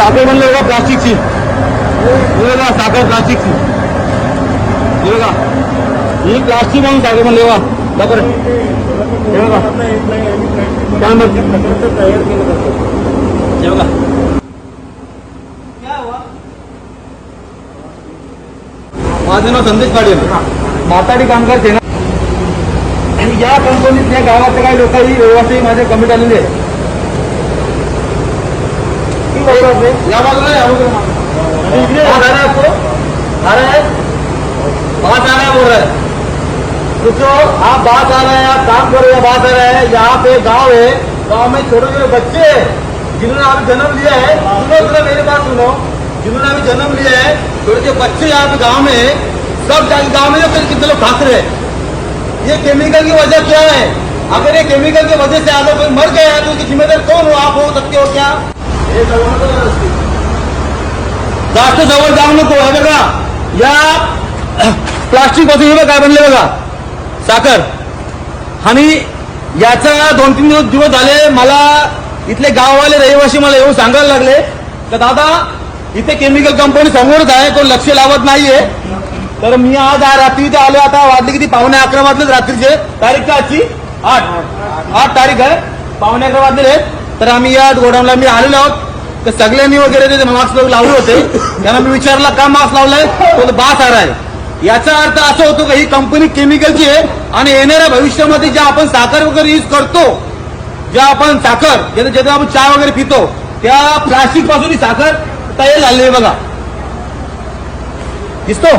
साखर बनले बघा प्लास्टिकची, बघा साखर प्लास्टिकची, बघा ही प्लास्टिक म्हणून साखर बनले बघा. बरोबर हे बघा काय म्हणते हे बघा. माझं नाव संदेश पाटील, माताडी कामगार सेना. आणि या कंपनीतल्या गावातल्या काही लोकांनी व्यवस्थित माझ्या कमिट आलेले आहे. या बाजूला या बाजूला बात आ रहा है बोल रहा है तो आप बात आ रहा है, आप काम करो या बात आ रहा है. यहाँ पे गांव है, गांव में छोटे छोटे बच्चे हैं जिन्होंने अभी जन्म लिया है. सुनो मेरी बात सुनो, जिन्होंने अभी जन्म लिया है, छोटे छोटे बच्चे यहाँ पे गांव में है. सब गांव में कितने लोग भाग रहे हैं. ये केमिकल की वजह क्या है? अगर ये केमिकल की वजह से अगर कोई मर गया है तो उसकी जिम्मेदार कौन हो? आप हो सकते हो क्या? जास्त जवळ जाऊ नको. हे बघा या प्लास्टिक पासून हे बघा काय बनले बघा साखर. आणि याचा 2-3 दिवस झाले मला इथले गाववाले रहिवासी मला येऊन सांगायला लागले तर दादा इथे केमिकल कंपनी समोरच आहे, तो लक्ष लावत नाहीये. तर मी आज रात्री इथे आलो. आता वाजले किती? 11:15 वाजलेच रात्रीचे. तारीख का आजची 8 तारीख आहे. 11:15 वाजले. तर आम्ही या गोडाऊनला मी आलेलो आहोत. तर सगळ्यांनी वगैरे ते मास्क लावले होते. त्यांना मी विचारला का मास्क लावलाय, तो बास आ रहा है. याचा अर्थ असा होतो की ही कंपनी केमिकलची आहे आणि येणाऱ्या भविष्यामध्ये ज्या आपण साखर वगैरे यूज करतो, ज्या आपण साखर ज्याच्यात आपण चहा वगैरे पितो, त्या प्लास्टिक पासून ही साखर तयार झालेली आहे बघा. दिसतो.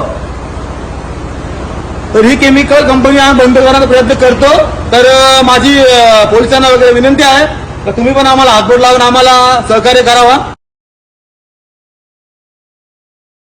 तर ही केमिकल कंपनी आम्ही बंद करण्याचा प्रयत्न करतो. तर माझी पोलिसांना वगैरे विनंती आहे तर तुम्ही पण आम्हाला हातबोट लावून आम्हाला सहकार्य करावा.